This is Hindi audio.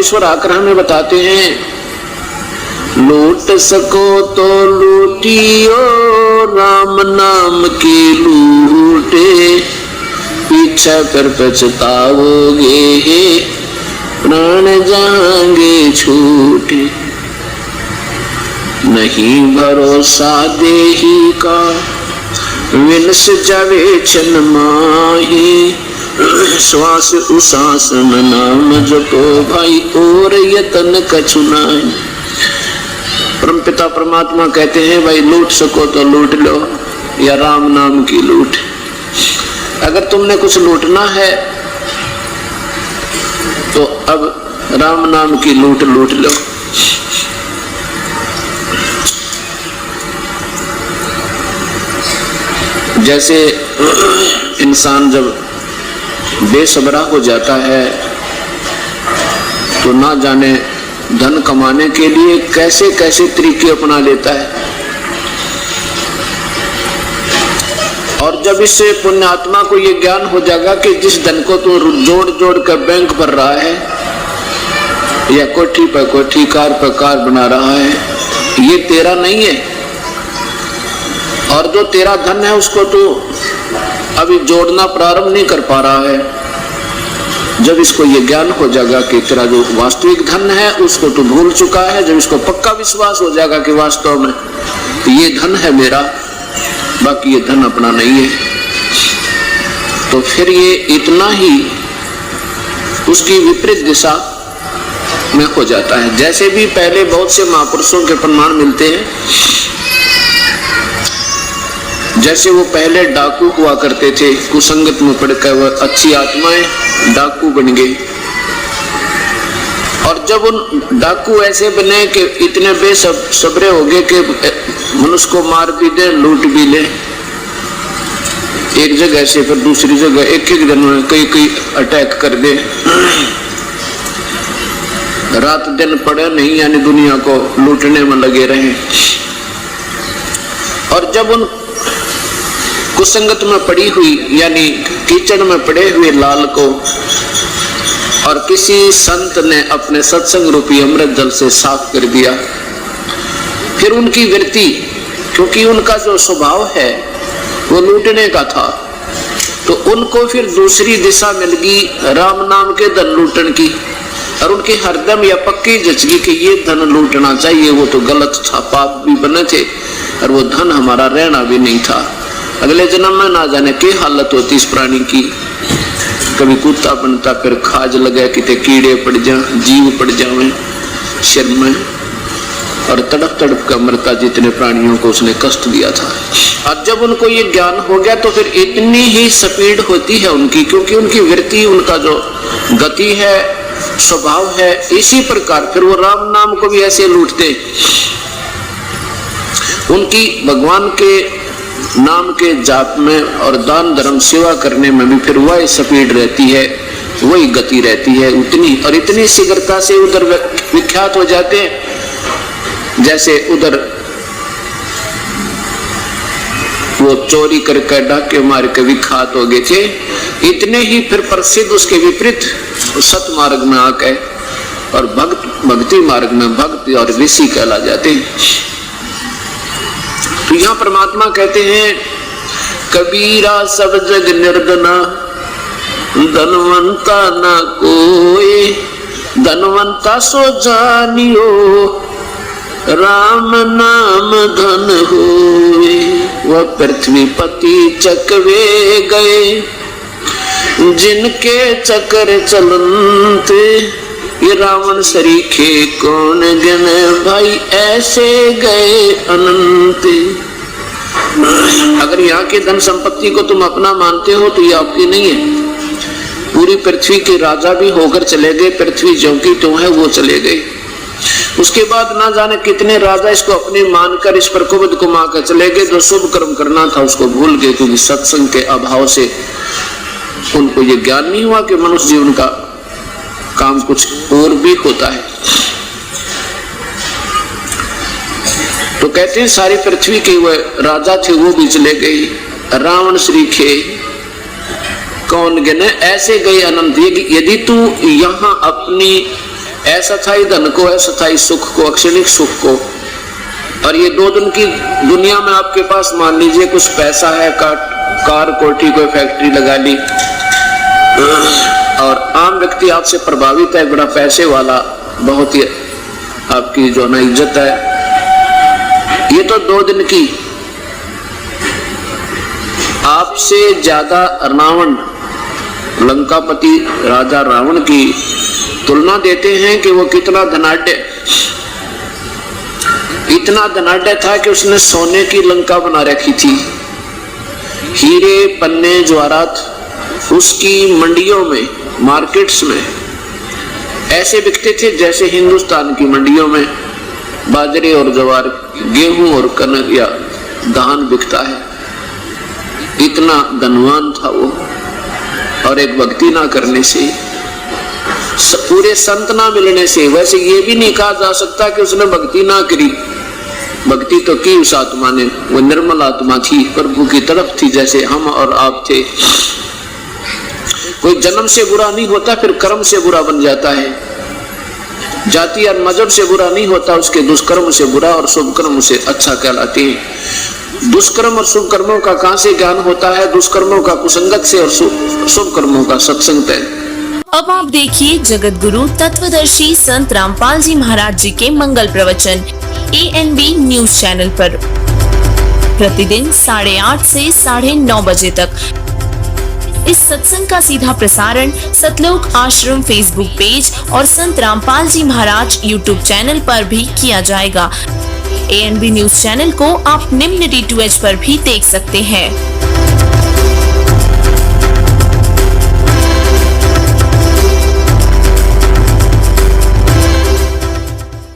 परमेश्वर आकर हमें बताते हैं, लूट सको तो लूटियो राम नाम की लूटे, पीछा कर पछताओगे प्राण जाएंगे छूटे। नहीं भरोसा देही का विनस जावे छन माही, श्वास उसास नाम जपो भाई और यतन कछु नाहि। परमपिता परमात्मा कहते हैं, भाई लूट सको तो लूट लो या राम नाम की लूट। अगर तुमने कुछ लूटना है तो अब राम नाम की लूट लूट लो। जैसे इंसान जब बेसब्रा हो जाता है तो ना जाने धन कमाने के लिए कैसे कैसे तरीके अपना लेता है, और जब इससे पुण्यात्मा को ये ज्ञान हो जाएगा कि जिस धन को तू जोड़ जोड़ कर बैंक भर रहा है या कोठी पर कोठी कार पर कार बना रहा है, ये तेरा नहीं है, और जो तेरा धन है उसको तू अभी जोड़ना प्रारंभ नहीं कर पा रहा है। जब इसको ये ज्ञान हो जाएगा कि तेरा जो वास्तविक धन है उसको तू भूल चुका है, जब इसको पक्का विश्वास हो जाएगा कि वास्तव में ये धन है मेरा, बाकी ये धन अपना नहीं है, तो फिर ये इतना ही उसकी विपरीत दिशा में हो जाता है। जैसे भी पहले बहुत से महापुरुषों के प्रमाण मिलते हैं, जैसे वो पहले डाकू हुआ करते थे, कुसंगत में पड़कर वह अच्छी आत्माएं डाकू बन गए, और जब उन डाकू ऐसे बने कि इतने बेसब्रे हो गए कि मनुष्य को मार भी दे लूट भी ले, एक जगह से फिर दूसरी जगह एक एक दिन में कई कई अटैक कर दे, रात दिन पड़े नहीं, यानी दुनिया को लूटने में लगे रहे। और जब उन कुसंगत में पड़ी हुई यानी कीचड़ में पड़े हुए लाल को और किसी संत ने अपने सत्संग रूपी अमृत जल से साफ कर दिया, फिर उनकी वृत्ति, क्योंकि उनका जो स्वभाव है वो लूटने का था, तो उनको फिर दूसरी दिशा मिल गई राम नाम के धन लूटन की, और उनकी हरदम या पक्की जचगी कि ये धन लूटना चाहिए, वो तो गलत था, पाप भी बने थे और वो धन हमारा रहना भी नहीं था। अगले जन्म में ना जाने की हालत होती इस प्राणी की, कभी कुत्ता बनता, फिर खाज लगे, कितने कीड़े पड़ जा, जीव पड़ जावे सिर में, और तड़प तड़प कर मरता जितने प्राणियों को उसने कष्ट दिया था। और जब उनको ये ज्ञान हो गया तो फिर इतनी ही स्पीड होती है उनकी, क्योंकि उनकी वृत्ति, उनका जो गति है, स्वभाव है इसी प्रकार, फिर वो राम नाम को भी ऐसे लूटते। उनकी भगवान के नाम के जाप में और दान धर्म सेवा करने में भी फिर वही स्पीड रहती है, वही गति रहती है, उतनी और इतनी शीघ्रता से उधर विख्यात हो जाते हैं। जैसे उधर वो चोरी करके डाके मार के विख्यात हो गए थे, इतने ही फिर प्रसिद्ध उसके विपरीत सत मार्ग में आके और भक्ति मार्ग में भक्त और ऋषि कहला जाते हैं। तो यहाँ परमात्मा कहते हैं, कबीरा सब जग निर्धना धनवंता न कोई, धनवंता सो जानियो राम नाम धन होए। वह पृथ्वी पति चकवे गए जिनके चक्र चलते, ये रावण सरीखे कौन गण भाई ऐसे गए अनंत। अगर यहाँ के धन संपत्ति को तुम अपना मानते हो तो ये आपकी नहीं है। पूरी पृथ्वी के राजा भी होकर चले गए, पृथ्वी जो की तो है वो चले गए। उसके बाद ना जाने कितने राजा इसको अपने मानकर इस पर कुबद कुमा कर चले गए। जो शुभ कर्म करना था उसको भूल गए, क्योंकि सत्संग के अभाव से उनको ये ज्ञान नहीं हुआ कि मनुष्य जीवन का काम कुछ और भी होता है। तो कहते हैं सारी पृथ्वी के वह राजा थे वो भी चले गए। रावण श्रीखे कौन गिने ऐसे गए अनंत। यदि तू यहाँ अपनी अस्थायी धन को, अस्थायी सुख को, अक्षणिक सुख को। और ये 2 दिन की दुनिया में आपके पास मान लीजिए कुछ पैसा है, कार कोठी, कोई फैक्ट्री लगा ली, और आम व्यक्ति आपसे प्रभावित है, बड़ा पैसे वाला, बहुत ही आपकी जो ना इज्जत है, ये तो 2 दिन की। आपसे ज्यादा रावण, लंकापति राजा रावण की तुलना देते हैं कि वो कितना धनाढ्य, इतना धनाढ्य था कि उसने सोने की लंका बना रखी थी। हीरे पन्ने जवाहरात उसकी मंडियों में, मार्केट्स में ऐसे बिकते थे जैसे हिंदुस्तान की मंडियों में बाजरे और जवार, गेहूं और कनक या धान बिकता है। इतना धनवान था वो। और एक भक्ति ना करने से, पूरे संत ना मिलने से, वैसे ये भी नहीं कहा जा सकता कि उसने भक्ति ना करी, भक्ति तो की उस आत्मा ने। वो निर्मल आत्मा थी, प्रभु की तरफ थी, जैसे हम और आप थे। कोई जन्म से बुरा नहीं होता, फिर कर्म से बुरा बन जाता है। जाति और मजहब से बुरा नहीं होता, उसके दुष्कर्म से बुरा और शुभ कर्म से अच्छा कहलाते हैं। दुष्कर्म और शुभ कर्मों का कहां से ज्ञान होता है? दुष्कर्मों का कुसंगत से और शुभ कर्मों का सत्संग से। अब आप देखिए जगत गुरु तत्वदर्शी संत रामपाल जी महाराज जी के मंगल प्रवचन ANB न्यूज चैनल पर प्रतिदिन 8:30 से 9:30 बजे तक। इस सत्संग का सीधा प्रसारण सतलोक आश्रम फेसबुक पेज और संत रामपाल जी महाराज यूट्यूब चैनल पर भी किया जाएगा। ANB न्यूज चैनल को आप निम्न D2H पर भी देख सकते हैं।